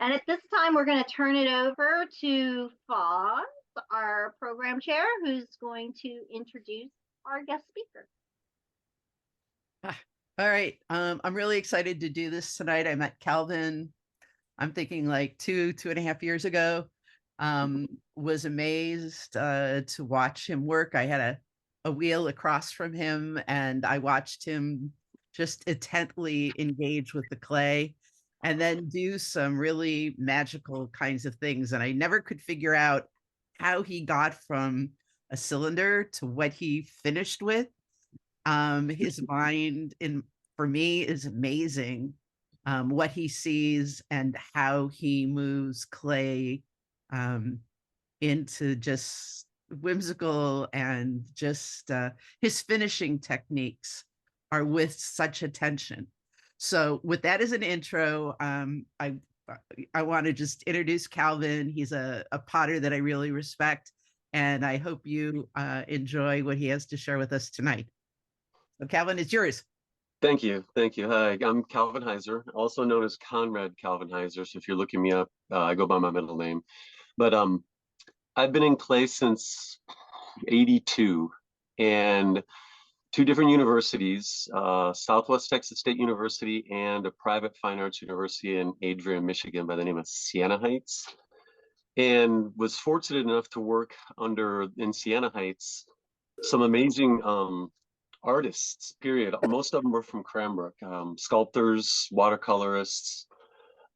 And at this time, we're going to turn it over to Foz, our program chair, who's going to introduce our guest speaker. Ah, All right. I'm really excited to do this tonight. I met Calvin, I'm thinking like 2.5 years ago. Was amazed to watch him work. I had a wheel across from him and I watched him just intently engage with the clay and then do some really magical kinds of things. And I never could figure out how he got from a cylinder to what he finished with. His mind in for me is amazing. What he sees and how he moves clay um, into just whimsical and just his finishing techniques are with such attention. So, with that as an intro, I want to just introduce Calvin. He's a potter that I really respect, and I hope you enjoy what he has to share with us tonight. So, Calvin, it's yours. Thank you. Thank you. Hi, I'm Calvin Heiser, also known as Conrad Calvin Heiser. So if you're looking me up, I go by my middle name. But I've been in clay since '82 and two different universities, Southwest Texas State University and a private fine arts university in Adrian, Michigan by the name of Siena Heights. And was fortunate enough to work under in Siena Heights some amazing artists, period. Most of them were from Cranbrook, sculptors, watercolorists,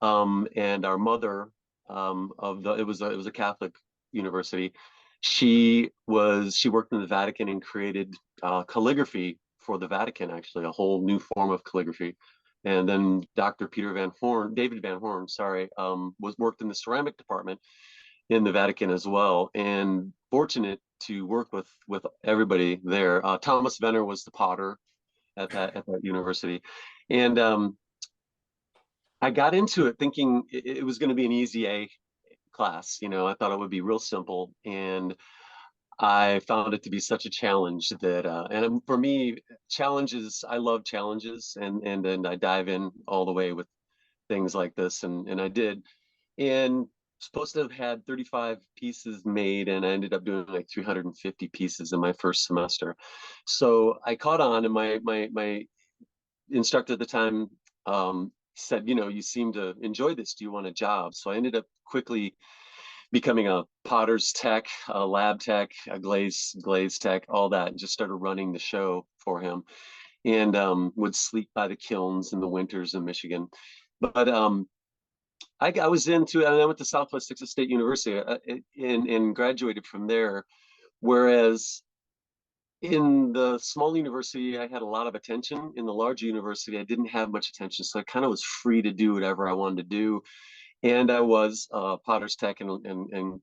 and our mother it was a Catholic university. She worked in the Vatican and created calligraphy for the Vatican, actually, a whole new form of calligraphy. And then Dr. David Van Horn, sorry, was worked in the ceramic department in the Vatican as well, and fortunate to work with everybody there. Thomas Venner was the potter at that university, and I got into it thinking it was going to be an easy A class. I thought it would be real simple, and I found it to be such a challenge that, and for me, challenges. I love challenges, and I dive in all the way with things like this, and I did, and supposed to have had 35 pieces made, and I ended up doing like 350 pieces in my first semester. So I caught on, and my instructor at the time said, you seem to enjoy this. Do you want a job? So I ended up quickly becoming a potter's tech, a lab tech, a glaze tech, all that, and just started running the show for him, and would sleep by the kilns in the winters in Michigan. But I was into it, and I went to Southwest Texas State University and graduated from there. Whereas in the small university, I had a lot of attention. In the large university, I didn't have much attention. So I kind of was free to do whatever I wanted to do. And I was Potter's Tech and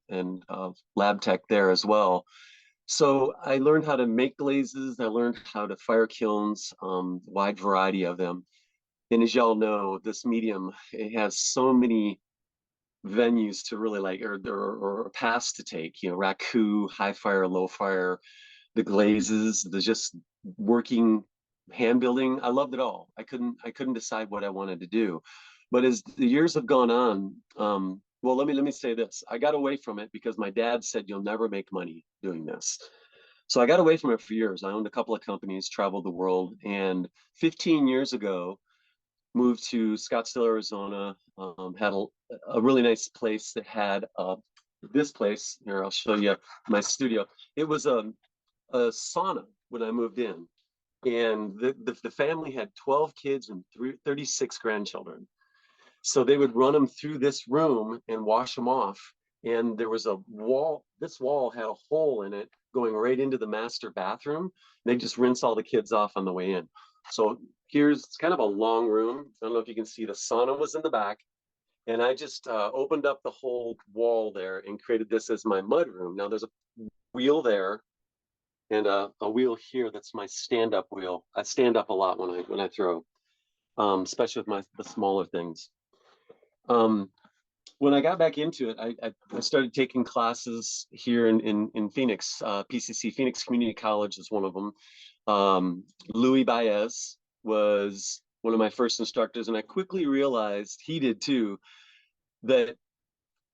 lab tech there as well. So I learned how to make glazes. I learned how to fire kilns, wide variety of them. And as y'all know, this medium, it has so many venues to really like, or paths to take, raku, high fire, low fire, the glazes, the just working hand building. I loved it all. I couldn't decide what I wanted to do. But as the years have gone on, well, let me say this. I got away from it because my dad said you'll never make money doing this. So I got away from it for years. I owned a couple of companies, traveled the world, and 15 years ago moved to Scottsdale, Arizona. Had a really nice place that had this place here. I'll show you my studio. It was a sauna when I moved in, and the family had 12 kids and 36 grandchildren. So they would run them through this room and wash them off. And there was a wall. This wall had a hole in it going right into the master bathroom. They just rinse all the kids off on the way in. So it's kind of a long room. I don't know if you can see, the sauna was in the back. And I just opened up the whole wall there and created this as my mud room. Now there's a wheel there and a wheel here. That's my stand-up wheel. I stand up a lot when I throw, especially with the smaller things. When I got back into it, I started taking classes here in Phoenix. PCC, Phoenix Community College, is one of them. Louis Baez was one of my first instructors, and I quickly realized, he did too, that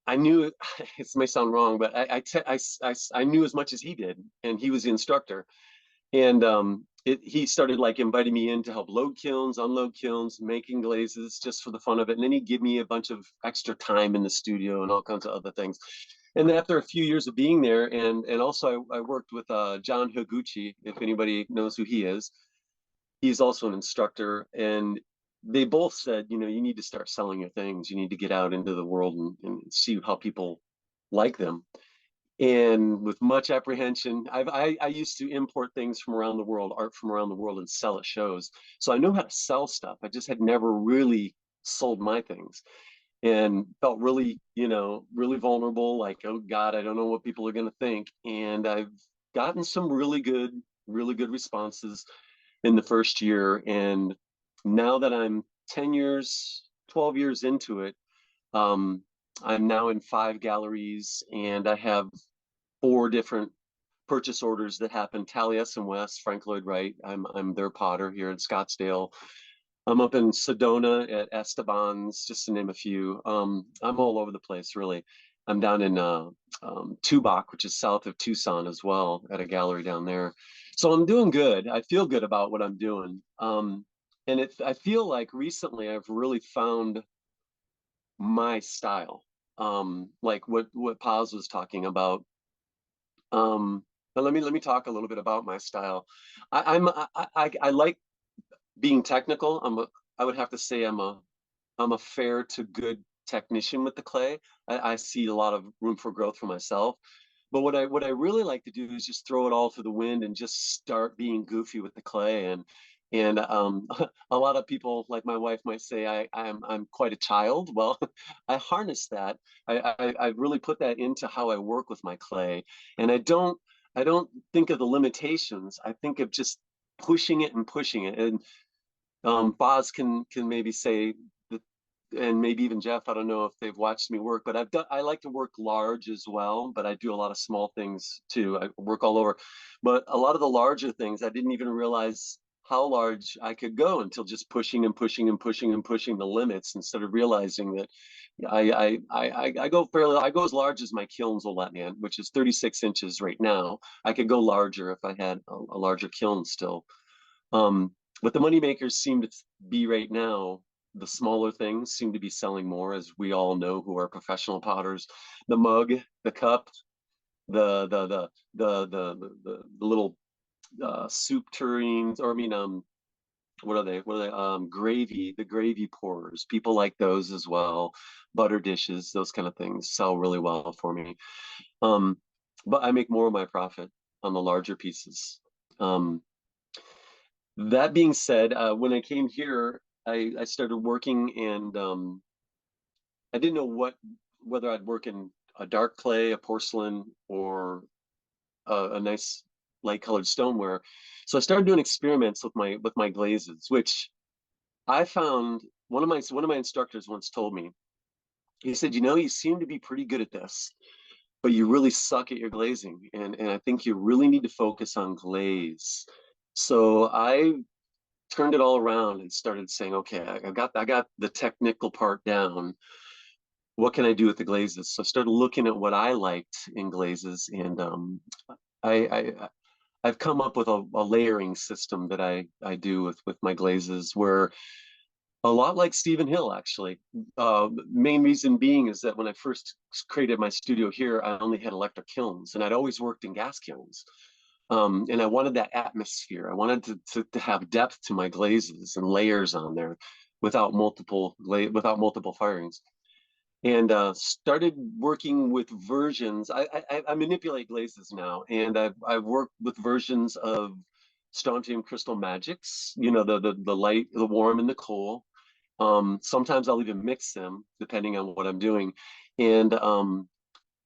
I knew it may sound wrong, but I knew as much as he did, and he was the instructor. And he started like inviting me in to help load kilns, unload kilns, making glazes just for the fun of it. And then he'd give me a bunch of extra time in the studio and all kinds of other things. And then after a few years of being there, and also I worked with John Higuchi, if anybody knows who he is. He's also an instructor, and they both said, you know, you need to start selling your things. You need to get out into the world and see how people like them. And with much apprehension, I used to import things from around the world, art from around the world, and sell at shows. So I know how to sell stuff. I just had never really sold my things, and felt really, you know, really vulnerable. Like, oh God, I don't know what people are going to think. And I've gotten some really good responses in the first year. And now that I'm 10 years, 12 years into it, I'm now in 5 galleries, and I have 4 different purchase orders that happen. Taliesin West, Frank Lloyd Wright. I'm their potter here in Scottsdale. I'm up in Sedona at Esteban's, just to name a few. I'm all over the place, really. I'm down in Tubac, which is south of Tucson as well, at a gallery down there. So I'm doing good. I feel good about what I'm doing. And I feel like recently I've really found my style. Like what Paz was talking about. But let me talk a little bit about my style. I like being technical. I would have to say I'm a fair to good technician with the clay. I see a lot of room for growth for myself. But what I really like to do is just throw it all to the wind and just start being goofy with the clay. And a lot of people, like my wife, might say I'm quite a child. Well, I harness that. I really put that into how I work with my clay, and I don't think of the limitations. I think of just pushing it and pushing it. And Boz can maybe say that, and maybe even Jeff. I don't know if they've watched me work, but I like to work large as well, but I do a lot of small things too. I work all over, but a lot of the larger things I didn't even realize how large I could go until just pushing and pushing and pushing and pushing the limits, instead of realizing that I go as large as my kilns will let me in, which is 36 inches right now. I could go larger if I had a larger kiln still. What the money makers seem to be right now, the smaller things seem to be selling more, as we all know who are professional potters. The mug, the cup, the little soup tureens, or I mean, what are they? Gravy, the gravy pourers. People like those as well. Butter dishes, those kind of things sell really well for me. But I make more of my profit on the larger pieces. That being said, when I came here, I started working, and I didn't know whether I'd work in a dark clay, a porcelain, or a nice light colored stoneware. So I started doing experiments with my glazes, which I found one of my instructors once told me. He said, you know, you seem to be pretty good at this, but you really suck at your glazing, and I think you really need to focus on glaze. So I turned it all around and started saying, okay, I got the technical part down. What can I do with the glazes? So I started looking at what I liked in glazes, and I've come up with a layering system that I do with my glazes, where a lot like Stephen Hill, actually. Main reason being is that when I first created my studio here, I only had electric kilns, and I'd always worked in gas kilns. And I wanted that atmosphere. I wanted to have depth to my glazes and layers on there without multiple firings. And started working with versions. I manipulate glazes now, and I've worked with versions of Strontium Crystal Magics. You know, the light, the warm, and the cool. Sometimes I'll even mix them depending on what I'm doing, and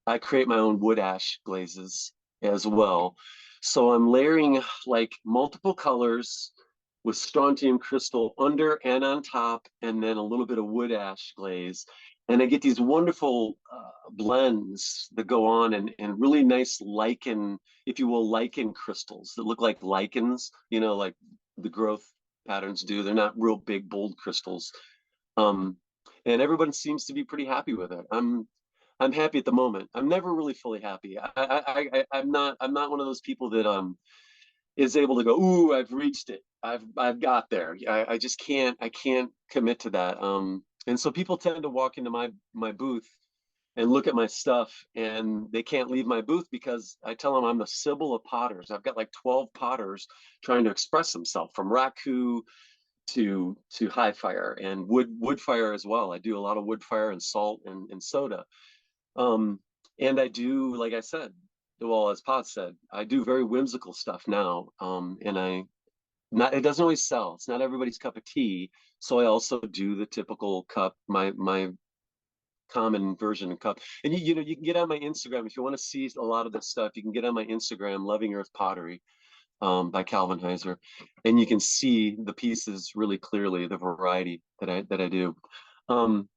I create my own wood ash glazes as well. So I'm layering like multiple colors with strontium crystal under and on top, and then a little bit of wood ash glaze. And I get these wonderful blends that go on, and really nice lichen, if you will, lichen crystals that look like lichens, you know, like the growth patterns do. They're not real big, bold crystals. and everyone seems to be pretty happy with it. I'm happy at the moment. I'm never really fully happy. I'm not one of those people that is able to go, ooh, I've reached it. I've got there. I just can't commit to that. And so people tend to walk into my booth and look at my stuff, and they can't leave my booth because I tell them I'm the Sybil of potters. I've got like 12 potters trying to express themselves, from raku to high fire and wood fire as well. I do a lot of wood fire and salt and soda. Um, and I do, like I said, well, as Pot said, I do very whimsical stuff now. And it doesn't always sell. It's not everybody's cup of tea. So I also do the typical cup, my common version of cup. And you know, you can get on my Instagram if you want to see a lot of this stuff. You can get on my Instagram, Loving Earth Pottery, by Calvin Heiser, and you can see the pieces really clearly, the variety that I do. Um,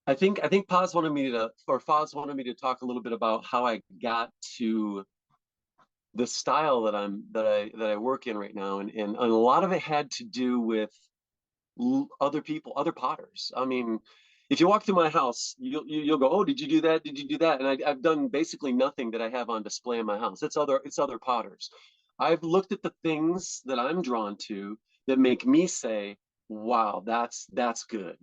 I think Foz wanted me to talk a little bit about how I got to the style that I work in right now, and a lot of it had to do with other people, other potters. I mean, if you walk through my house, you'll go, oh, did you do that? Did you do that? And I've done basically nothing that I have on display in my house. It's other potters. I've looked at the things that I'm drawn to that make me say, wow, that's good.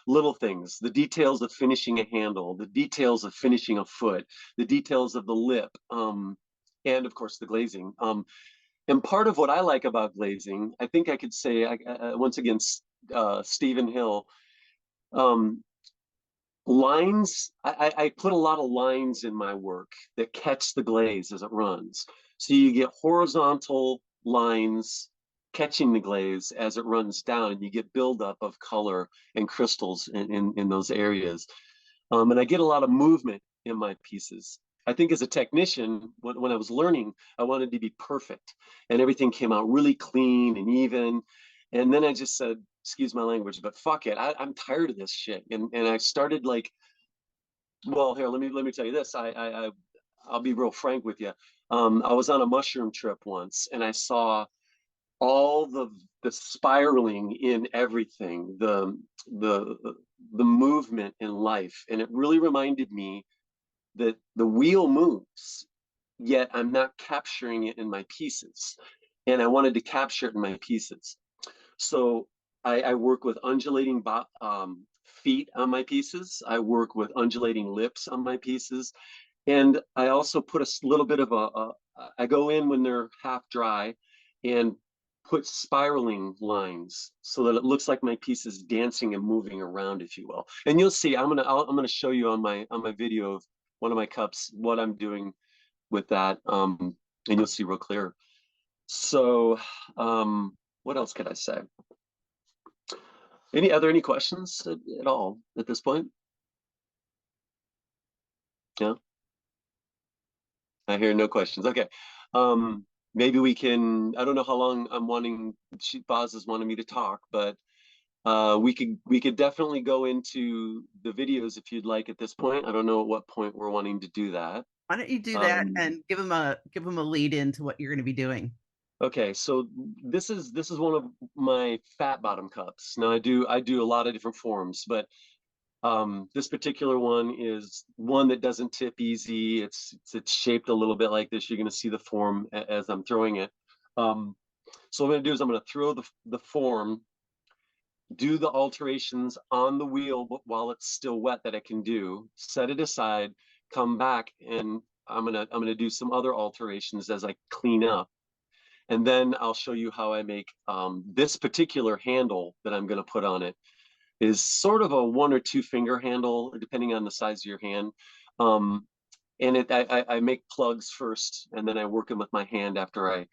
Little things, the details of finishing a handle, the details of finishing a foot, the details of the lip, and of course the glazing. And part of what I like about glazing, I think I could say, once again, Stephen Hill, um, lines, I put a lot of lines in my work that catch the glaze as it runs. So you get horizontal lines catching the glaze as it runs down, and you get buildup of color and crystals in those areas. And I get a lot of movement in my pieces. I think as a technician, when I was learning, I wanted to be perfect, and everything came out really clean and even. And then I just said, excuse my language, but fuck it, I'm tired of this shit. And I started like, well, here, let me tell you this. I'll be real frank with you. I was on a mushroom trip once, and I saw all the spiraling in everything, the the movement in life, and it really reminded me that the wheel moves, yet I'm not capturing it in my pieces, and I wanted to capture it in my pieces. So I work with undulating feet on my pieces. I work with undulating lips on my pieces, and I also put a little bit of I go in when they're half dry and put spiraling lines so that it looks like my piece is dancing and moving around, if you will. And you'll see, I'm gonna show you on my video of one of my cups what I'm doing with that, and you'll see real clear. So, what else could I say? Any questions at all at this point? Yeah. I hear no questions. Okay. Maybe we can, I don't know how long Foz is wanting me to talk, but we could definitely go into the videos if you'd like at this point. I don't know at what point we're wanting to do that. Why don't you do that and give them a lead into what you're going to be doing? Okay, so this is one of my fat bottom cups. Now I do a lot of different forms, but this particular one is one that doesn't tip easy. It's shaped a little bit like this. You're going to see the form as I'm throwing it. So what I'm going to do is I'm going to throw the form, do the alterations on the wheel while it's still wet that I can do, set it aside, come back, and I'm gonna do some other alterations as I clean up. And then I'll show you how I make this particular handle that I'm going to put on it is sort of a 1 or 2 finger handle, depending on the size of your hand. And I make plugs first, and then I work them with my hand after I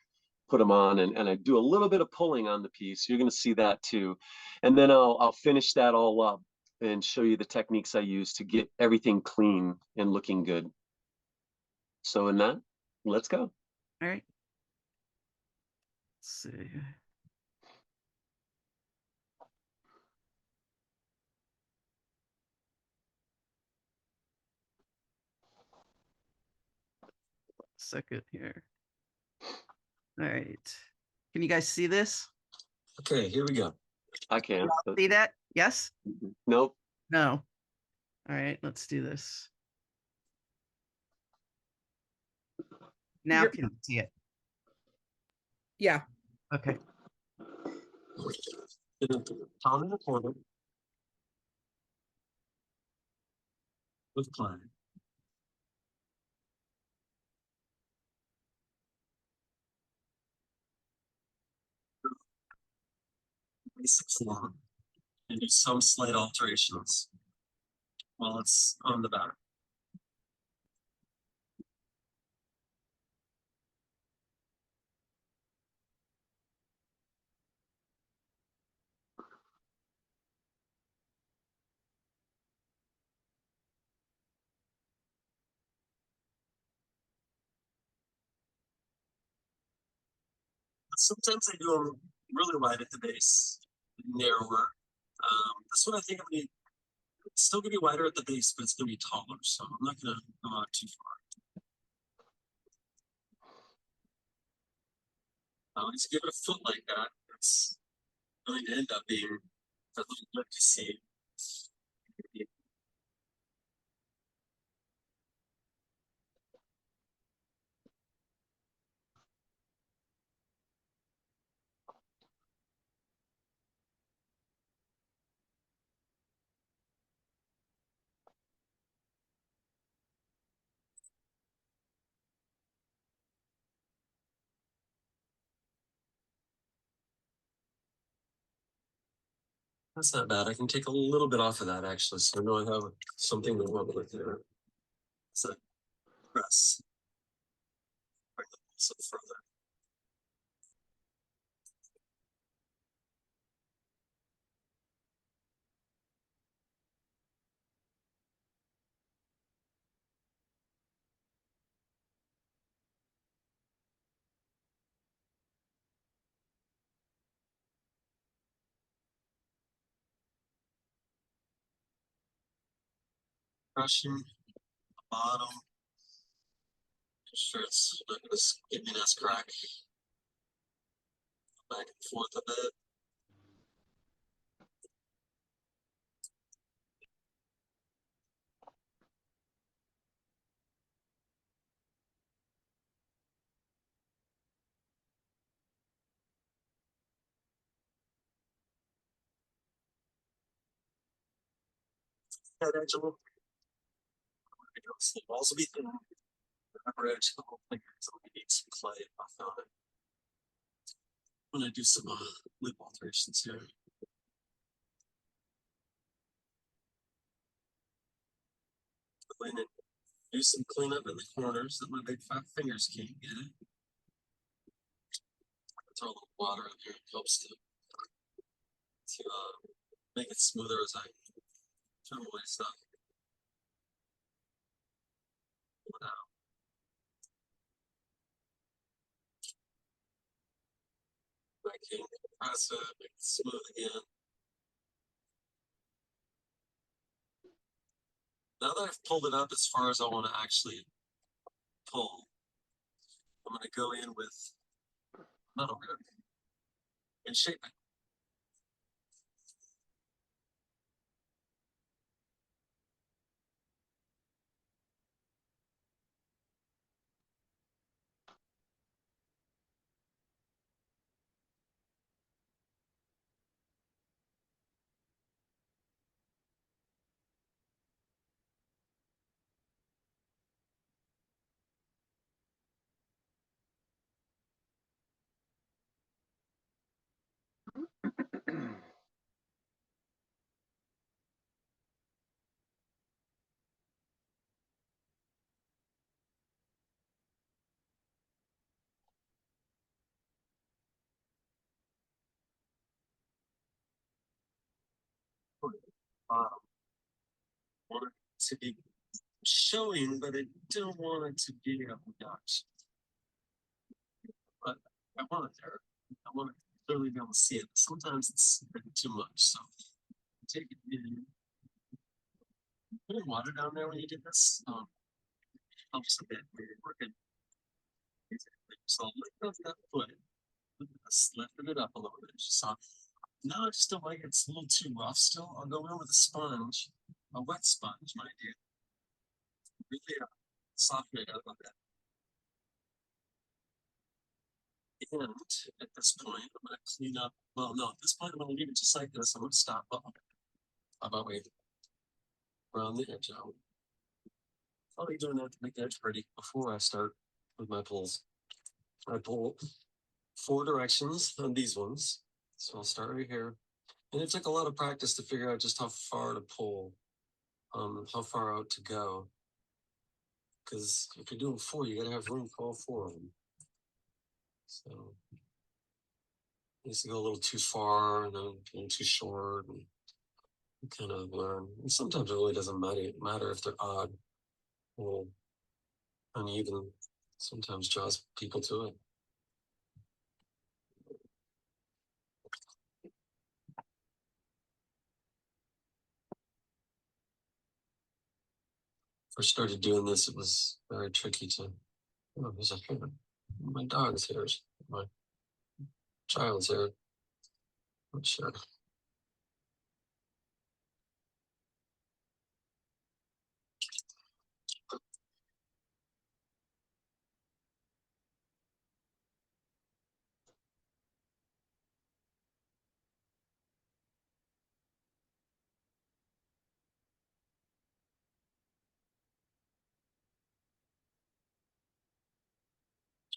put them on, and I do a little bit of pulling on the piece. You're going to see that too. And then I'll finish that all up and show you the techniques I use to get everything clean and looking good. So in that, let's go. All right. Let's see. Second here. All right. Can you guys see this? Okay, here we go. I can. See that? Yes? Nope. No. All right, let's do this. Now You're- can you see it? Yeah. Okay. Down in the corner. With Klein. Basic form and do some slight alterations while it's on the back. Sometimes I do them really wide at the base, narrower. This one I think I'm gonna it's still gonna be wider at the base, but it's gonna be taller, so I'm not gonna go out too far. I always give it a foot like that. It's going to end up being a little bit to see. That's not bad. I can take a little bit off of that actually, so I know I have something to work with there. So press. Bring the pulse up further. Brushing the bottom. Make sure it's not gonna give me this crack. Back and forth a bit. That edge a little. The walls will be thin. The upper edge of the whole thing. So we need some clay off on it. I'm gonna do some lip alterations here. Go in and do some cleanup in the corners that my big fat fingers can't get it. Throw a little water in here. It helps to make it smoother as I turn away stuff. Pull it out. I can compress it, make it smooth again. Now that I've pulled it up as far as I want to actually pull, I'm going to go in with metal grip and shape it. Bottom. Want it to be showing, but I don't want it to be obnoxious. But I want it there. I want to clearly be able to see it. Sometimes it's too much, so take it in. Put water down there when you do this. Helps a bit when you're working. So lift up that foot. Just lifting it up a little bit. Just soft. No, I just don't like it. It's a little too rough still. I'll go in with a sponge, a wet sponge, mind you. Really soften it up a bit. And at this point, I'm going to clean up. Well, no, at this point, I'm going to leave it just like this. I'm going to stop. How about we round the edge out? I'll be doing that to make the edge pretty before I start with my pulls. I pull 4 directions on these ones. So I'll start right here. And it took a lot of practice to figure out just how far to pull, how far out to go. Because if you're doing 4, you gotta have room for all 4 of them. So I used to go a little too far and then a little too short, and you kind of learn. And sometimes it really doesn't matter if they're odd, a little uneven. Sometimes draws people to it. First started doing this, it was very tricky to. Oh, there's a hair. My dog's hairs. My child's hair. Not sure.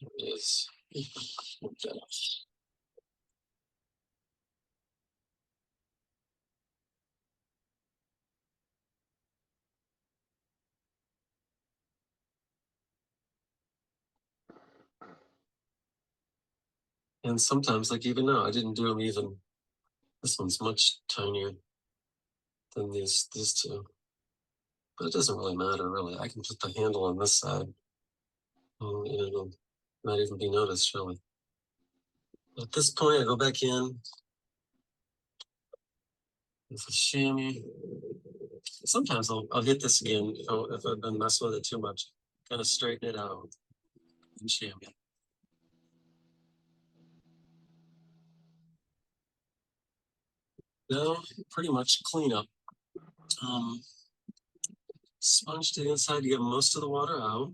It is. And sometimes, like even now, I didn't do them even. This one's much tinier than these 2. But it doesn't really matter, really. I can put the handle on this side. And it'll not even be noticed, really. At this point, I go back in with a chamois. Sometimes I'll hit this again if I've been messing with it too much. Kind of straighten it out and chamois. Now, pretty much clean up. Sponge to the inside to get most of the water out.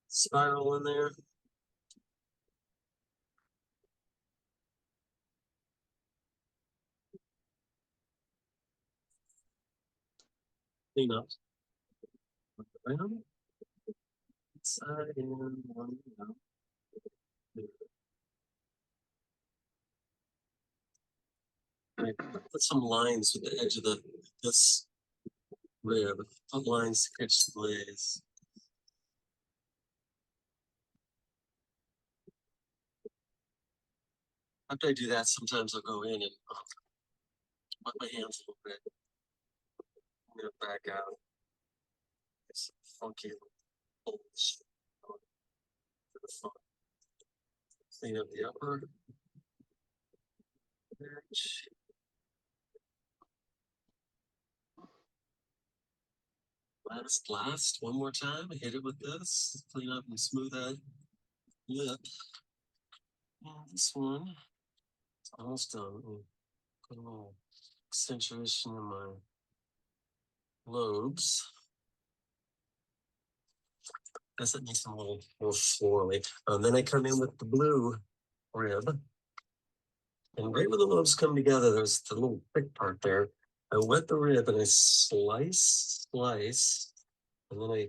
Spiral in there. Clean up. Around. Side and one out. I put some lines with the edge of this rib. Put lines to catch the glaze. After I do that, sometimes I'll go in and put my hands a little bit. I'm gonna back out. It's funky pulls. Clean up the upper edge. Last, one more time. Hit it with this. Clean up and smooth that lip. And this one, it's almost done. Put a little accentuation in my lobes. Guess it makes them a little more florally. And then I come in with the blue rib. And right where the lobes come together, there's the little thick part there. I wet the rib and I slice, and then I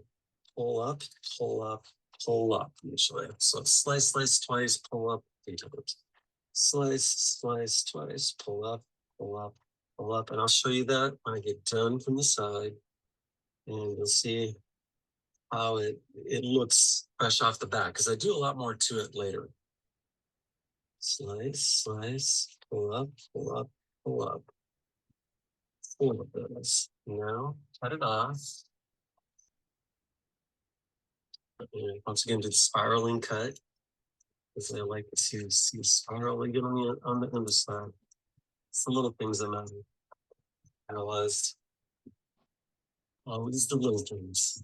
pull up, pull up usually. So slice twice, pull up 3 times. Slice twice, pull up, and I'll show you that when I get done from the side, and you'll see how it looks fresh off the bat, because I do a lot more to it later. Slice, pull up, pull up those. Now cut it off. And once again, do the spiraling cut. because I like to see a spiral again on the underside. It's the little things that matter. I realized always the little things.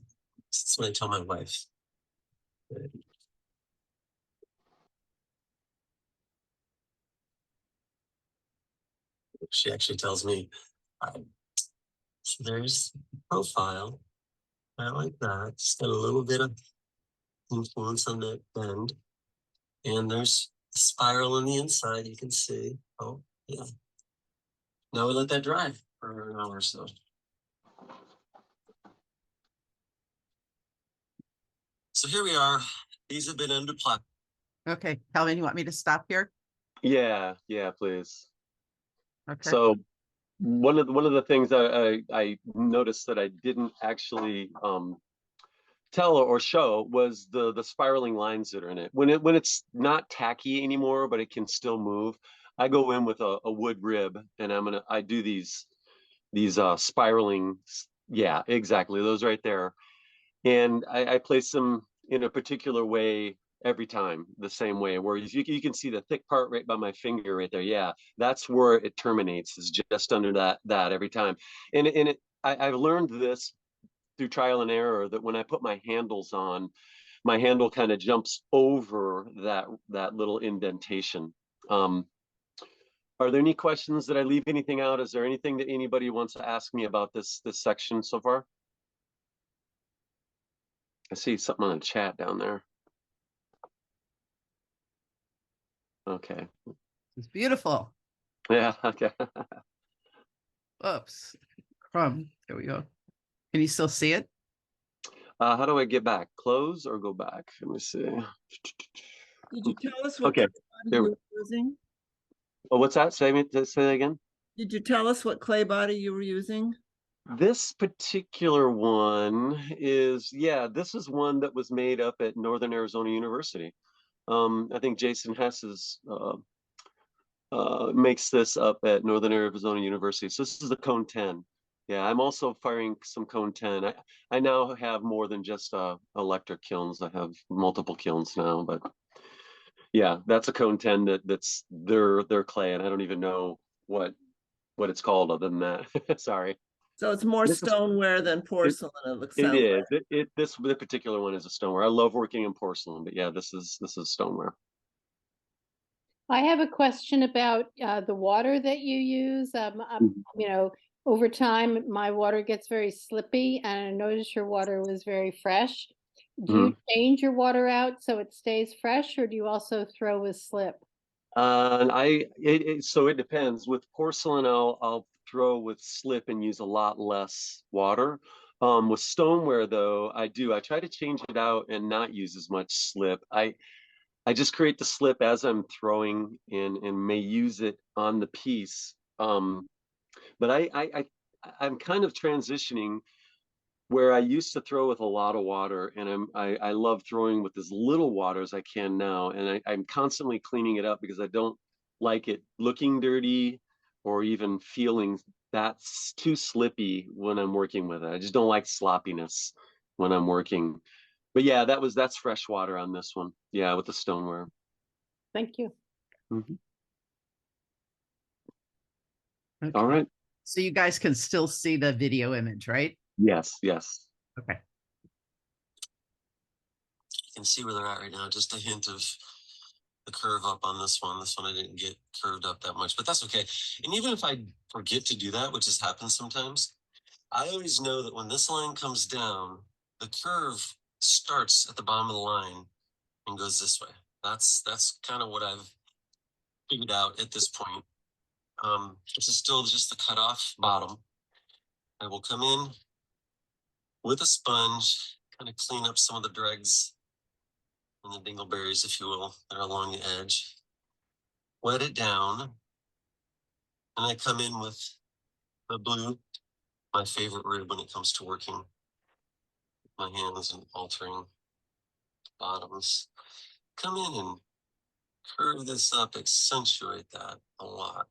That's what I tell my wife. She actually tells me, so there's profile. I like that. Just got a little bit of influence on that bend. And there's a spiral on the inside, you can see. Oh, yeah. Now we let that dry for an hour or so. So here we are. These have been under plaque. Okay, Calvin, you want me to stop here? Yeah, please. Okay. So one of the things I noticed that I didn't actually tell or show was the spiraling lines that are in it. When it's not tacky anymore, but it can still move, I go in with a wood rib and I do these spiraling. Yeah, exactly. Those right there. And I place them in a particular way every time, the same way, where you can see the thick part right by my finger right there. Yeah, that's where it terminates, is just under that every time. And I've learned this through trial and error, that when I put my handles on, my handle kind of jumps over that little indentation. Are there any questions? Did I leave anything out? Is there anything that anybody wants to ask me about this section so far? I see something on the chat down there. Okay. It's beautiful. Yeah, okay. Oops. Crumb. There we go. Can you still see it? How do I get back? Close or go back? Let me see. Did you tell us what Okay, clay body there you we- were using? Oh, what's that? Say that again. Did you tell us what clay body you were using? This particular one is, yeah, this is one that was made up at Northern Arizona University. I think Jason Hess makes this up at Northern Arizona University. So this is the Cone 10. Yeah, I'm also firing some Cone 10. I now have more than just electric kilns. I have multiple kilns now, but yeah, that's a Cone 10 that's their clay, and I don't even know what it's called other than that. Sorry. So it's more This is- stoneware than porcelain, it It sounds like. is. This particular one is a stoneware. I love working in porcelain, but yeah, this is stoneware. I have a question about the water that you use. Mhm. You know, over time, my water gets very slippy, and I noticed your water was very fresh. Do you change your water out so it stays fresh, or do you also throw with slip? And so it depends. With porcelain, I'll throw with slip and use a lot less water. With stoneware though, I try to change it out and not use as much slip. I just create the slip as I'm throwing in and may use it on the piece. But I'm kind of transitioning where I used to throw with a lot of water, and I love throwing with as little water as I can now. And I'm constantly cleaning it up because I don't like it looking dirty or even feeling that's too slippy when I'm working with it. I just don't like sloppiness when I'm working. But yeah, that's fresh water on this one. Yeah, with the stoneware. Thank you. Mhm. Okay. All right. So you guys can still see the video image, right? Yes. Okay. You can see where they're at right now. Just a hint of the curve up on this one. This one I didn't get curved up that much, but that's okay. And even if I forget to do that, which has happened sometimes, I always know that when this line comes down, the curve starts at the bottom of the line and goes this way. That's kind of what I've figured out at this point. This is still just the cutoff bottom. I will come in with a sponge, kind of clean up some of the dregs and the dingleberries, if you will, that are along the edge. Wet it down, and I come in with the blue, my favorite rib when it comes to working my hands and altering bottoms. Come in and curve this up, accentuate that a lot.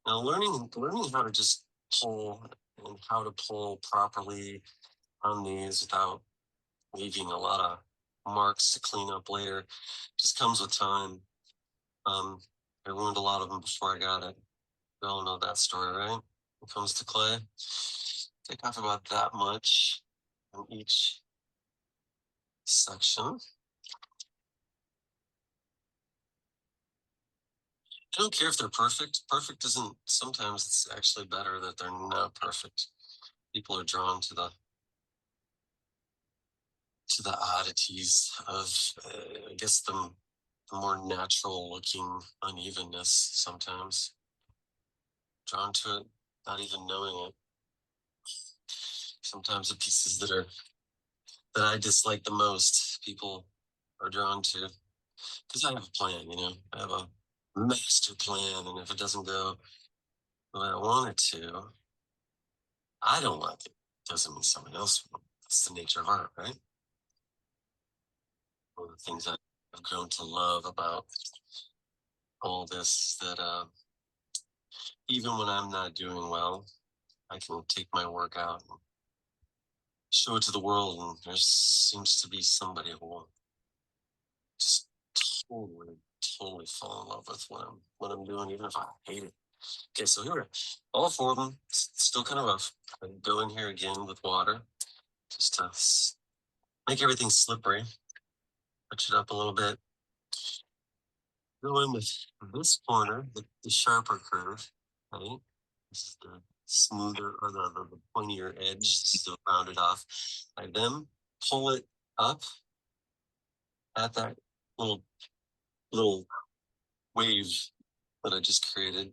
Now learning how to just pull and how to pull properly on these without leaving a lot of marks to clean up later. Just comes with time. I ruined a lot of them before I got it. We all know that story, right? When it comes to clay, take off about that much in each section. I don't care if they're perfect. Perfect isn't, sometimes it's actually better that they're not perfect. People are drawn to the oddities of, I guess, the more natural looking unevenness sometimes. Drawn to it, not even knowing it. Sometimes the pieces that I dislike the most, people are drawn to. Because I have a plan, you know, I have a master plan, and if it doesn't go the way I want it to, I don't like it. Doesn't mean someone else will. That's the nature of art, right? One of the things I've grown to love about all this, that even when I'm not doing well, I can take my work out and show it to the world, and there seems to be somebody who will just totally fall in love with what I'm doing, even if I hate it. Okay, so here we are. All four of them, still kind of rough. I go in here again with water, just to make everything slippery. Touch it up a little bit. Go in with this corner, the sharper curve, right? This is the smoother, or the pointier edge, to round it off. I then pull it up at that little wave that I just created.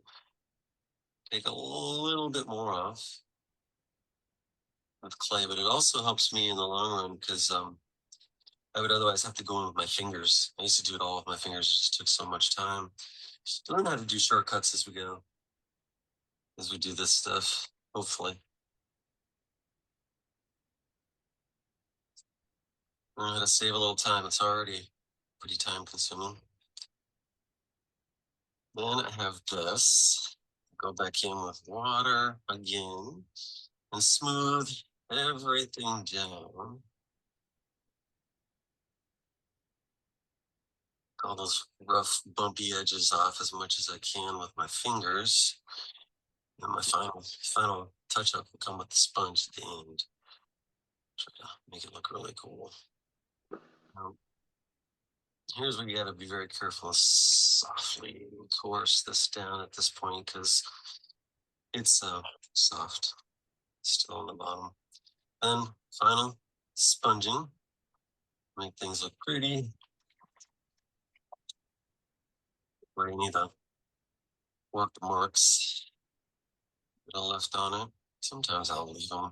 Take a little bit more off with clay, but it also helps me in the long run, because I would otherwise have to go in with my fingers. I used to do it all with my fingers. It just took so much time. Learn how to do shortcuts as we go, as we do this stuff, hopefully. Learn how to save a little time. It's already pretty time consuming. Then I have this. Go back in with water again and smooth everything down. All those rough, bumpy edges off as much as I can with my fingers. And my final touch-up will come with the sponge at the end. Try to make it look really cool. Here's where you gotta be very careful and softly coerce this down at this point, because it's soft still on the bottom. Then final sponging, make things look pretty. Where you need to work the marks that are left on it. Sometimes I'll leave them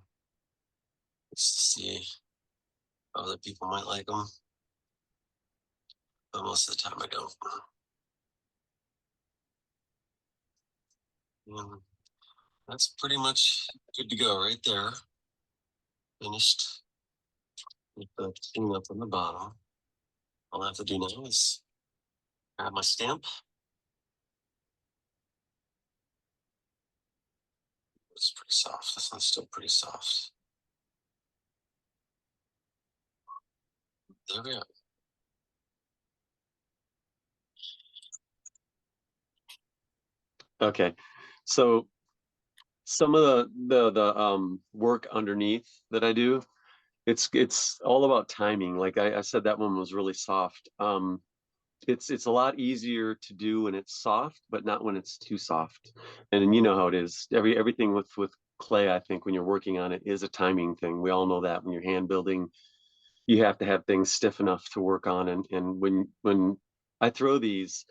just to see how other people might like them, but most of the time I don't. And that's pretty much good to go right there. Finished with the clean up on the bottom. All I have to do now is grab my stamp. It's pretty soft. This one's still pretty soft. There we are. Okay, so some of the work underneath that I do, it's all about timing. Like I said, that one was really soft. It's a lot easier to do when it's soft, but not when it's too soft. And you know how it is. Everything with clay, I think, when you're working on it, is a timing thing. We all know that when you're hand building, you have to have things stiff enough to work on. And when I throw these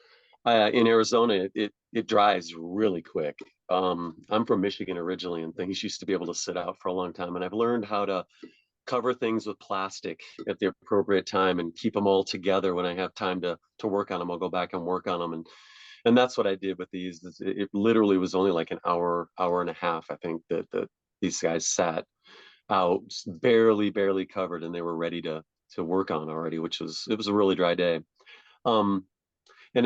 in Arizona, it dries really quick. I'm from Michigan originally, and things used to be able to sit out for a long time. And I've learned how to cover things with plastic at the appropriate time and keep them all together. When I have time to work on them, I'll go back and work on them. And that's what I did with these. It literally was only like an hour and a half, I think, that these guys sat out, barely covered, and they were ready to work on already, it was a really dry day. And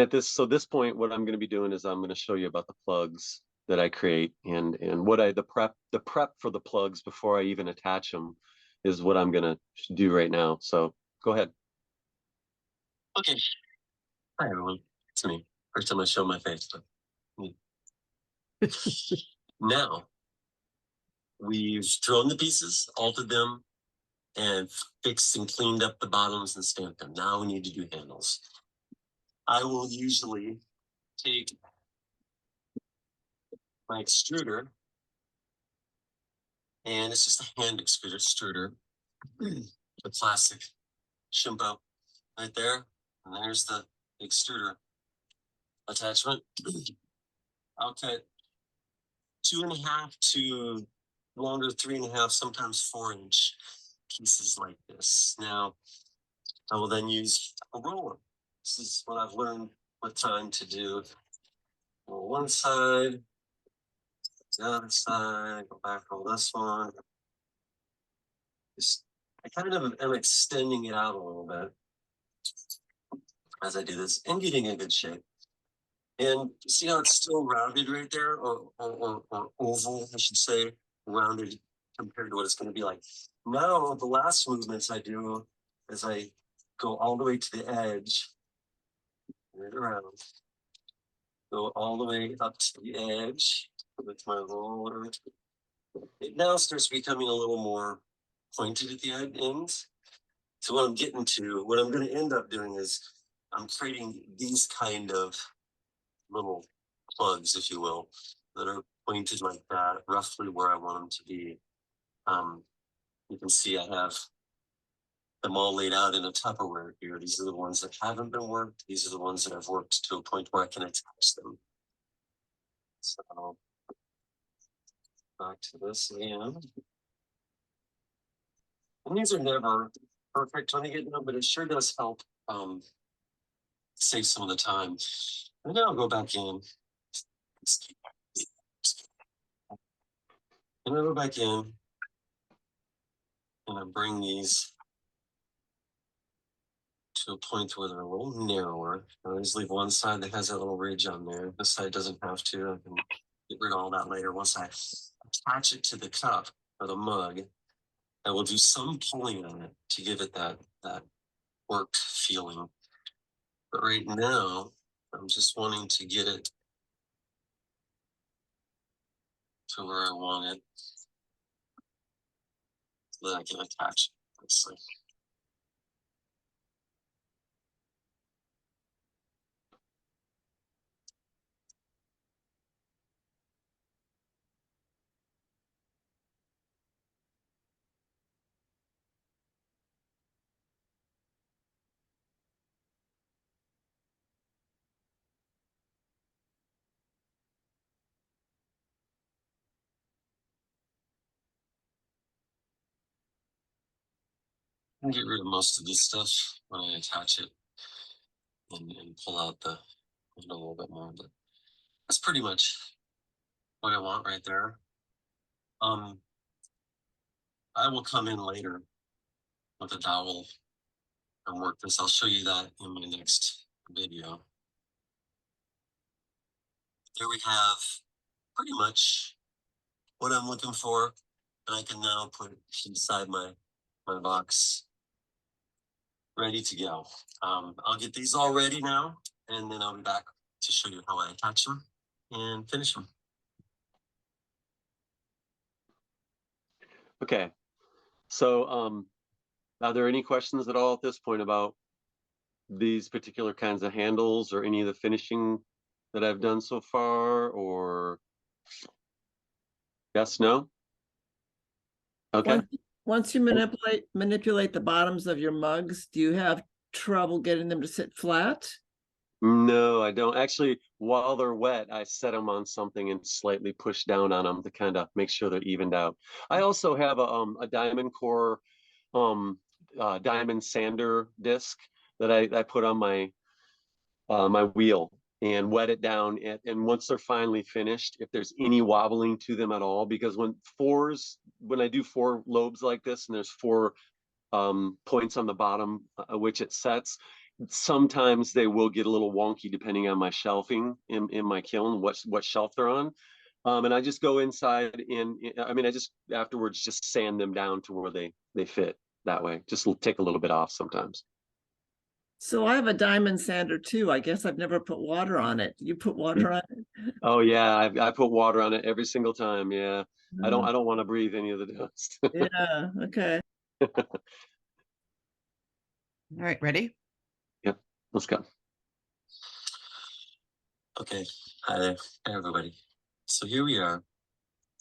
at this point, what I'm going to be doing is I'm going to show you about the plugs that I create, and what the prep for the plugs before I even attach them is what I'm going to do right now. So go ahead. Okay. Hi everyone. It's me. First time I show my face, but now we've thrown the pieces, altered them, and fixed and cleaned up the bottoms and stamped them. Now we need to do handles. I will usually take my extruder, and it's just a hand extruder, the plastic Shimpo right there, and there's the extruder attachment. I'll cut 2.5 to longer 3.5, sometimes 4-inch pieces like this. Now, I will then use a roller. This is what I've learned with time to do. Roll one side, the other side, go back on this one. Just, I kind of am extending it out a little bit as I do this and getting a good shape. And see how it's still rounded right there, or oval, I should say, rounded compared to what it's going to be like. Now, the last movements I do is I go all the way to the edge, right around, go all the way up to the edge with my roller. It now starts becoming a little more pointed at the end. So what I'm getting to, what I'm going to end up doing is I'm creating these kind of little plugs, if you will, that are pointed like that, roughly where I want them to be. You can see I have them all laid out in a Tupperware here. These are the ones that haven't been worked. These are the ones that I've worked to a point where I can attach them. So back to this again. And these are never perfect when I get them, but it sure does help save some of the time. And now I'll go back in. And I go back in and I bring these to a point where they're a little narrower. I always leave one side that has that little ridge on there. This side doesn't have to. I can get rid of all that later. Once I attach it to the cup or the mug, I will do some pulling on it to give it that worked feeling. But right now, I'm just wanting to get it to where I want it so that I can attach it nicely. I can get rid of most of this stuff when I attach it and pull out the a little bit more, but that's pretty much what I want right there. I will come in later with a dowel and work this. I'll show you that in my next video. There we have pretty much what I'm looking for, and I can now put it inside my box, ready to go. I'll get these all ready now, and then I'll be back to show you how I attach them and finish them. Okay, so are there any questions at all at this point about these particular kinds of handles or any of the finishing that I've done so far, or yes, no? Okay. Once you manipulate the bottoms of your mugs, do you have trouble getting them to sit flat? No, I don't. Actually, while they're wet, I set them on something and slightly push down on them to kind of make sure they're evened out. I also have a Diamond Core diamond sander disc that I put on my my wheel and wet it down. And once they're finally finished, if there's any wobbling to them at all, because when I do 4 lobes like this, and there's 4 points on the bottom which it sets, sometimes they will get a little wonky depending on my shelving in my kiln, what shelf they're on. And I just go inside and I just afterwards just sand them down to where they fit that way. Just take a little bit off sometimes. So I have a diamond sander too. I guess I've never put water on it. You put water on it? Oh yeah, I put water on it every single time. Yeah. I Oh, don't want to breathe any of the dust. yeah, okay. All right, ready? Yep, let's go. Okay, hi there, hey everybody. So here we are.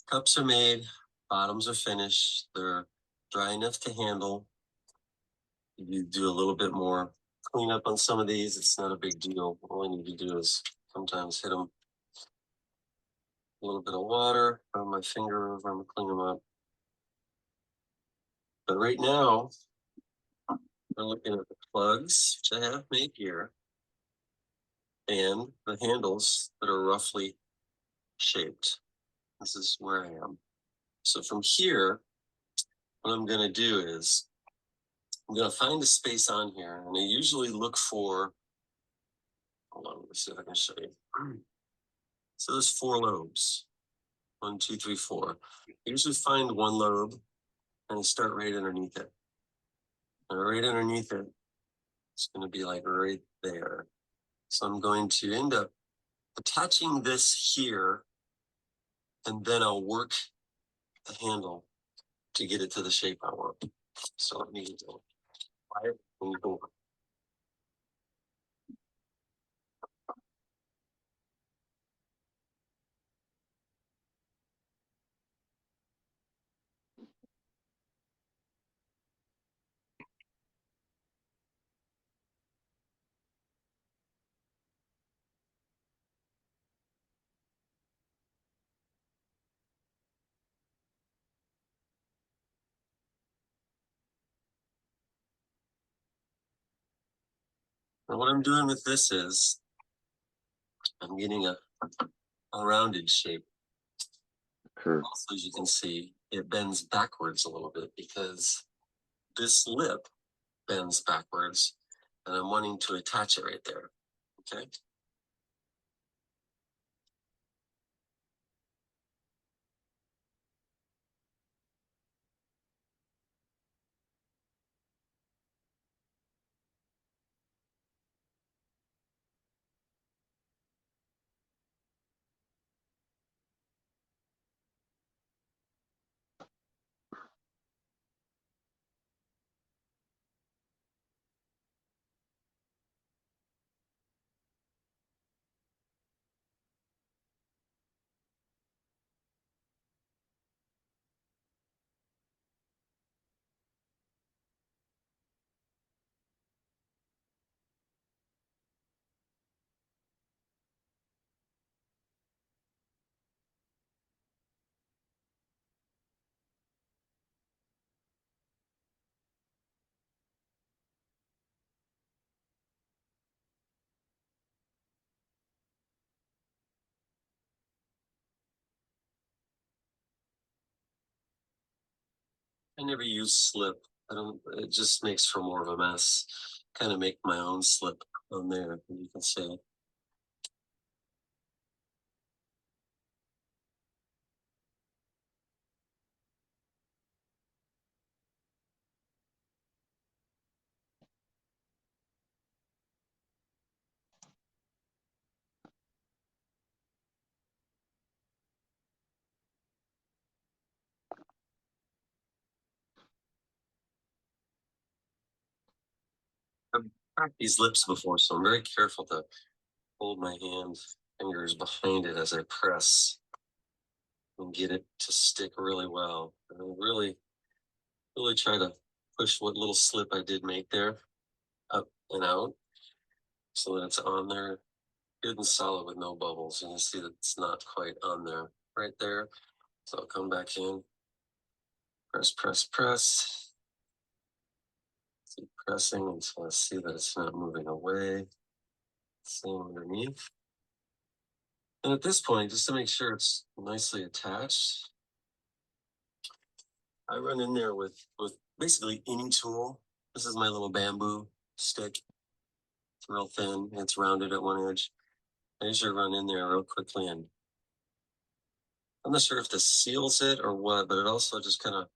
Cups are made, bottoms are finished. They're dry enough to handle. You do a little bit more cleanup on some of these. It's not a big deal. All I need to do is sometimes hit them a little bit of water, run my finger over them, clean them up. But right now, we're looking at the plugs, which I have made here, and the handles that are roughly shaped. This is where I am. So from here, what I'm going to do is I'm going to find a space on here, and I usually look for, hold on, let me see if I can show you. So there's 4 lobes, 1, 2, 3, 4. I usually find one lobe and I start right underneath it. And right underneath it, it's going to be like right there. So I'm going to end up attaching this here, and then I'll work the handle to get it to the shape I want. So let me go. Now what I'm doing with this is I'm getting a rounded shape. Curve. Also, as you can see, it bends backwards a little bit because this lip bends backwards, and I'm wanting to attach it right there. Okay. I never use slip. I don't, it just makes for more of a mess. Kind of make my own slip on there, you can see. I've cracked these lips before, so I'm very careful to hold my fingers behind it as I press and get it to stick really well. And I really try to push what little slip I did make there up and out so that it's on there good and solid with no bubbles. And you see that it's not quite on there right there. So I'll come back in, press, press, press. Keep pressing until I see that it's not moving away. Same underneath. And at this point, just to make sure it's nicely attached, I run in there with basically any tool. This is my little bamboo stick. It's real thin, it's rounded at one edge. I usually run in there real quickly, and I'm not sure if this seals it or what, but it also just kind of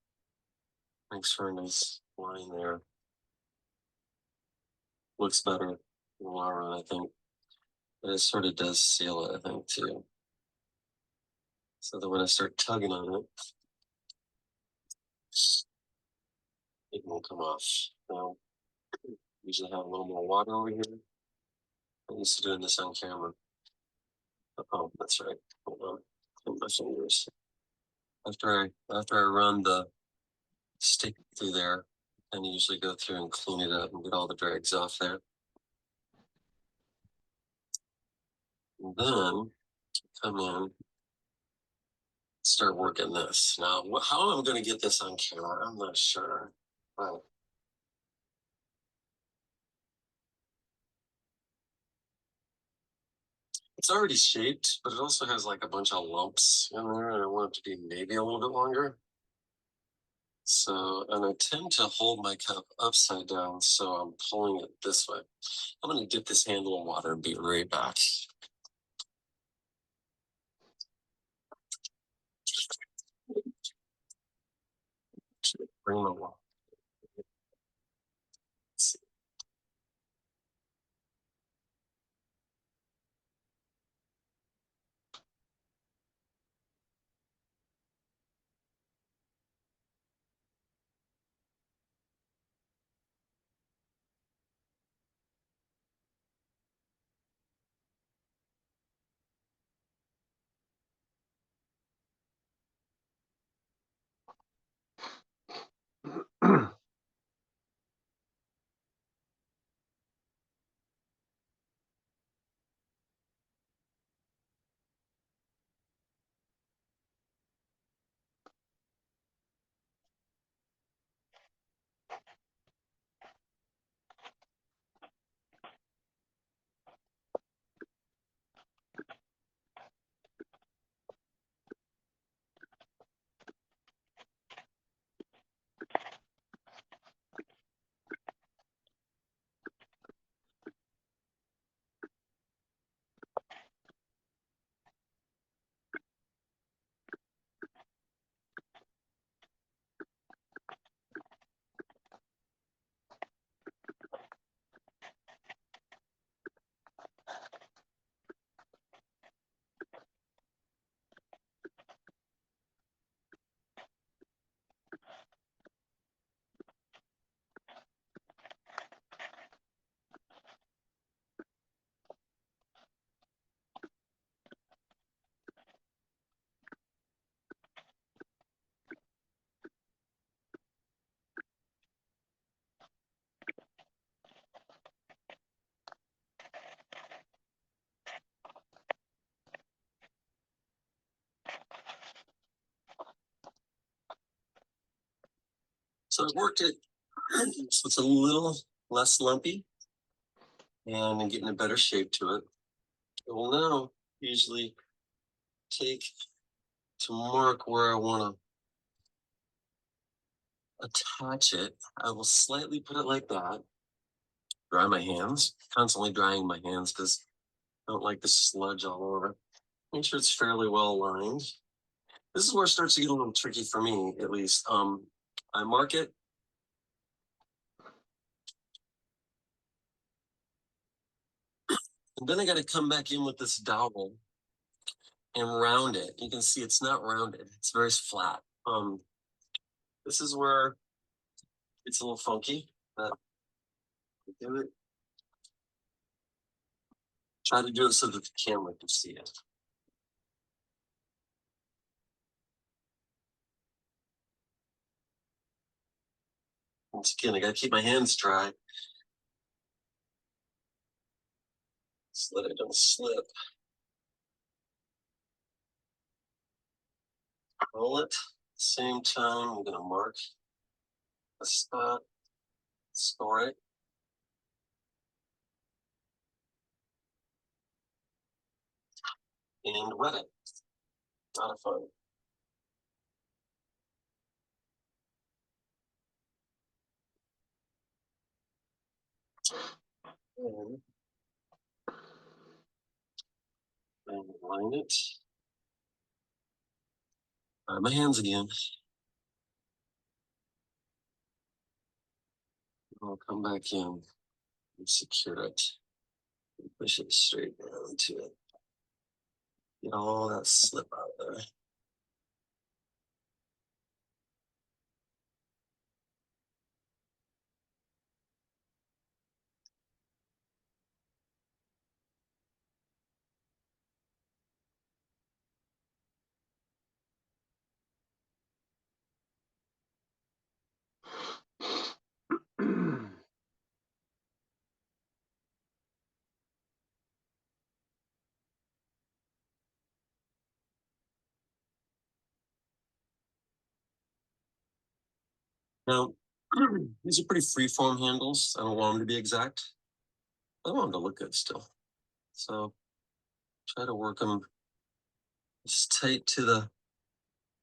makes for a nice line there. looks better in the long run, I think. But it sort of does seal it, I think, too. So that when I start tugging on it, it won't come off. Now, usually have a little more water over here. I'm used to doing this on camera. Oh, that's right. Hold on. Put my fingers. After I run the stick through there, and usually go through and clean it up and get all the dregs off there. And then come in, start working this. Now, how I'm going to get this on camera, I'm not sure. But it's already shaped, but it also has like a bunch of lumps in there, and I want it to be maybe a little bit longer. So, and I tend to hold my cup upside down, so I'm pulling it this way. I'm going to dip this handle in water and be right back. Bring my water. So I've worked it so it's a little less lumpy and I'm getting a better shape to it. I will now usually take to mark where I want to attach it. I will slightly put it like that. Dry my hands, constantly drying my hands because I don't like the sludge all over. Make sure it's fairly well aligned. This is where it starts to get a little tricky for me, at least. I mark it. And then I got to come back in with this dowel and round it. You can see it's not rounded. It's very flat. This is where it's a little funky, but do it. Try to do it so that the camera can see it. Once again, I gotta keep my hands dry so that I don't slip. Roll it. At the same time, I'm gonna mark a spot, store it. And wet it. Not a fun. And line it. My hands again. I'll come back in. and secure it. Push it straight down to it. Get all that slip out of there. Now, these are pretty free-form handles. I don't want them to be exact. I want them to look good still. So try to work them as tight to the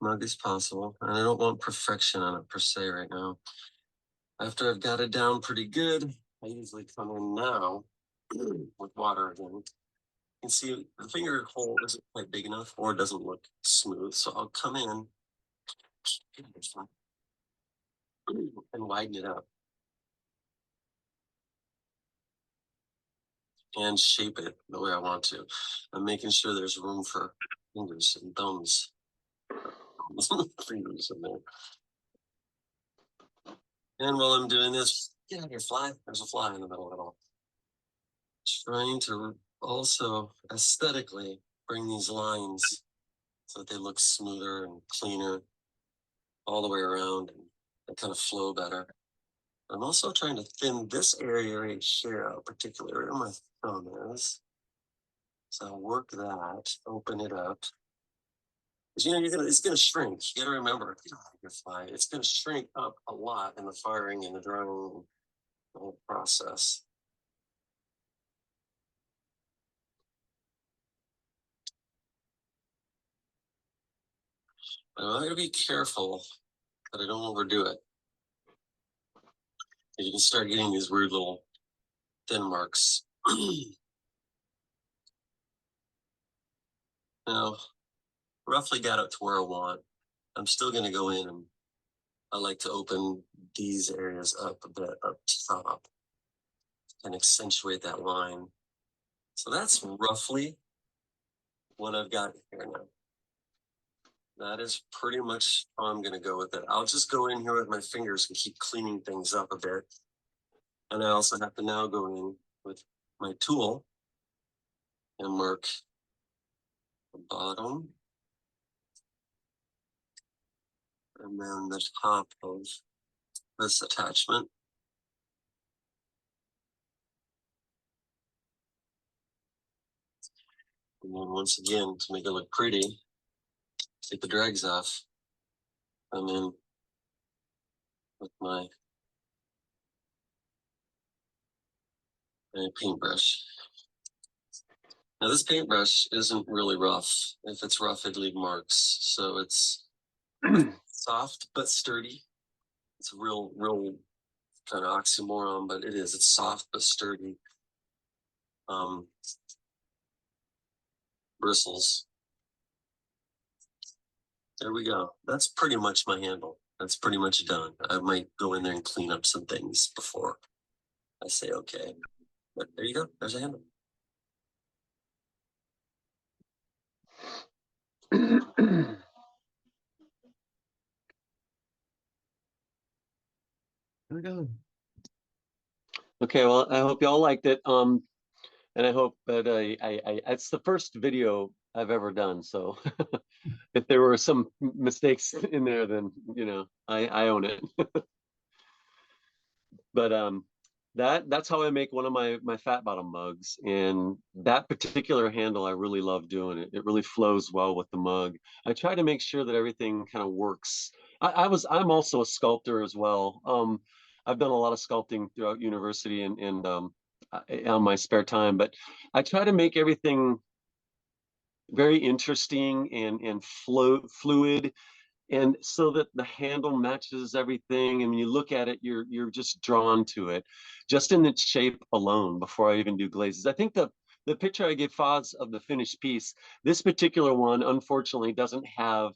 mug as possible. And I don't want perfection on it per se right now. After I've got it down pretty good, I usually come in now with water again. You can see the finger hole isn't quite big enough or it doesn't look smooth. So I'll come in and widen it up. And shape it the way I want to. I'm making sure there's room for fingers and thumbs. Fingers in there. And while I'm doing this, get out of here, fly. There's a fly in the middle of it all. Trying to also aesthetically bring these lines so that they look smoother and cleaner all the way around and they kind of flow better. I'm also trying to thin this area right here out, particularly where my thumb is. So I'll work that, open it up. Because it's gonna shrink. You gotta remember, your fly, it's gonna shrink up a lot in the firing and the drying, the whole process. But I gotta be careful that I don't overdo it. You can start getting these weird little thin marks. Now, roughly got it to where I want. I'm still gonna go in and I like to open these areas up a bit up top and accentuate that line. So that's roughly what I've got here now. That is pretty much how I'm gonna go with it. I'll just go in here with my fingers and keep cleaning things up a bit. And I also have to now go in with my tool and mark the bottom and then the top of this attachment. And then once again, to make it look pretty, take the drags off. I'm in with my paintbrush. Now this paintbrush isn't really rough. If it's rough, it'd leave marks. So it's soft but sturdy. It's a real kind of oxymoron, but it is. It's soft but sturdy. Bristles. There we go. That's pretty much my handle. That's pretty much done. I might go in there and clean up some things before I say okay. But there you go. There's a handle. There we go. Okay, well, I hope y'all liked it. And I hope that it's the first video I've ever done. So if there were some mistakes in there, then I own it. But that's how I make one of my fat bottom mugs. And that particular handle, I really love doing it. It really flows well with the mug. I try to make sure that everything kind of works. I'm also a sculptor as well. I've done a lot of sculpting throughout university and on my spare time, but I try to make everything very interesting and fluid, and so that the handle matches everything. And when you look at it, you're just drawn to it, just in its shape alone. Before I even do glazes, I think the picture I gave Foz of the finished piece, this particular one, unfortunately, doesn't have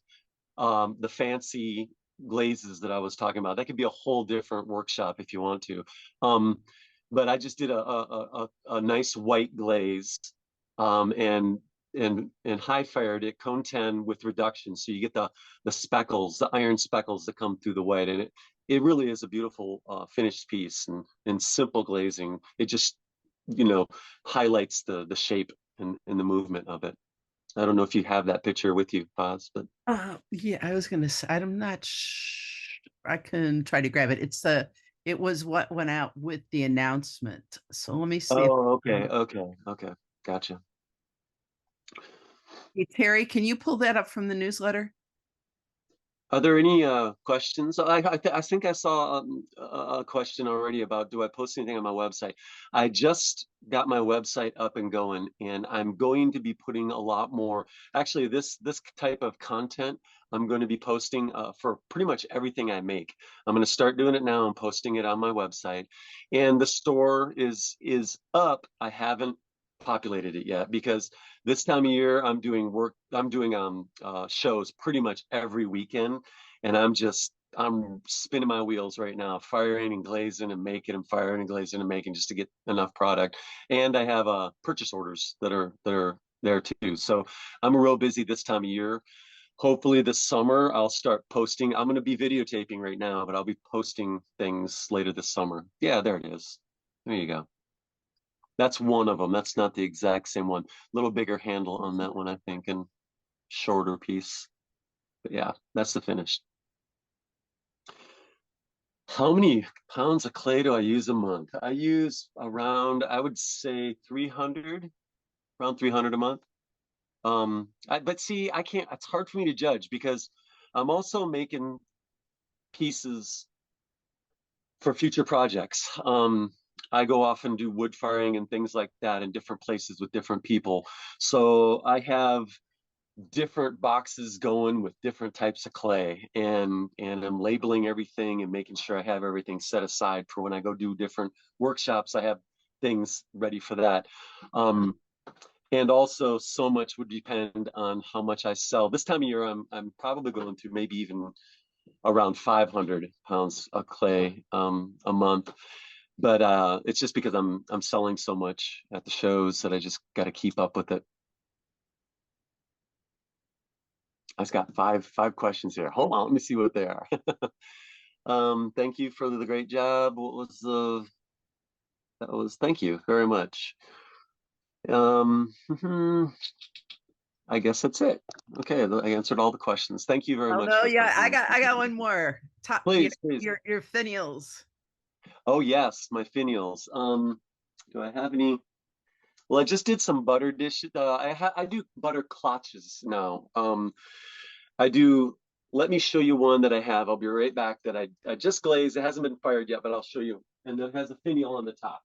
the fancy glazes that I was talking about. That could be a whole different workshop if you want to. but I just did a nice white glaze, and high fired it cone 10 with reduction, so you get the speckles, the iron speckles that come through the white, and it really is a beautiful finished piece, and simple glazing. It just, you know, highlights the shape and the movement of it. I don't know if you have that picture with you, Paz, but Yeah, I was gonna say, I'm not I can try to grab it. It was what went out with the announcement. So let me see. oh, okay, gotcha. Hey, Terry, can you pull that up from the newsletter? Are there any questions? I think I saw a question already about, do I post anything on my website? I just got my website up and going, and I'm going to be putting a lot more. Actually, this type of content I'm going to be posting for pretty much everything I make. I'm going to start doing it now and posting it on my website. And the store is up. I haven't populated it yet because this time of year I'm doing shows pretty much every weekend, and I'm spinning my wheels right now, firing and glazing and making, and firing and glazing and making, just to get enough product. And I have purchase orders that are there too, so I'm real busy this time of year. Hopefully this summer I'll start posting. I'm going to be videotaping right now, but I'll be posting things later this summer. Yeah, there it is. There you go. That's one of them. That's not the exact same one. A little bigger handle on that one, I think, and shorter piece. But yeah, that's the finished. How many pounds of clay do I use a month? I use around, I would say 300, around 300 a month. But see, I can't, it's hard for me to judge because I'm also making pieces for future projects. I go off and do wood firing and things like that in different places with different people. So I have different boxes going with different types of clay, and I'm labeling everything and making sure I have everything set aside for when I go do different workshops. I have things ready for that. And also so much would depend on how much I sell. This time of year, I'm probably going to maybe even around 500 pounds of clay a month. But it's just because I'm selling so much at the shows that I just got to keep up with it. I've got five questions here. Hold on, let me see what they are. Thank you for the great job. What was that was, thank you very much. I guess that's it. Okay, I answered all the questions. Thank you very much. No, yeah, I got one more. Please. Your finials. Oh yes, my finials. Do I have any? Well, I just did some butter dishes. I do butter clutches now. I do. Let me show you one that I have. I'll be right back. That I just glazed. It hasn't been fired yet, but I'll show you. And it has a finial on the top.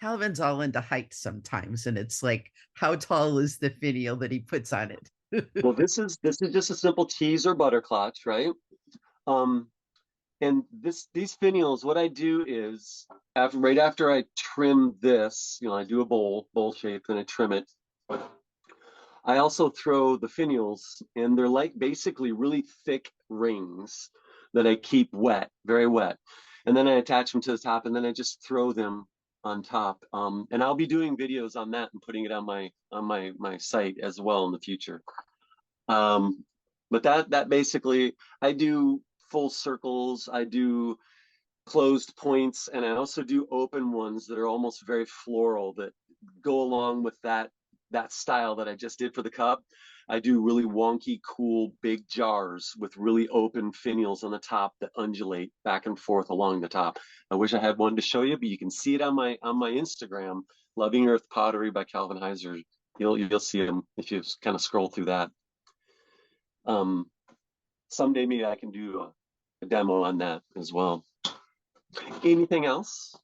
Calvin's all into height sometimes, and it's like, how tall is the finial that he puts on it? Well, this is just a simple cheese or butter clutch, right? And these finials, what I do is right after I trim this, I do a bowl shape, and I trim it. I also throw the finials, and they're like basically really thick rings that I keep wet, very wet. And then I attach them to the top, and then I just throw them on top. And I'll be doing videos on that and putting it on my site as well in the future. But that basically, I do full circles, I do closed points, and I also do open ones that are almost very floral that go along with that style that I just did for the cup. I do really wonky, cool, big jars with really open finials on the top that undulate back and forth along the top. I wish I had one to show you, but you can see it on my Instagram, Loving Earth Pottery by Calvin Heiser. You'll see them if you kind of scroll through that. Someday maybe I can do a demo on that as well. Anything else?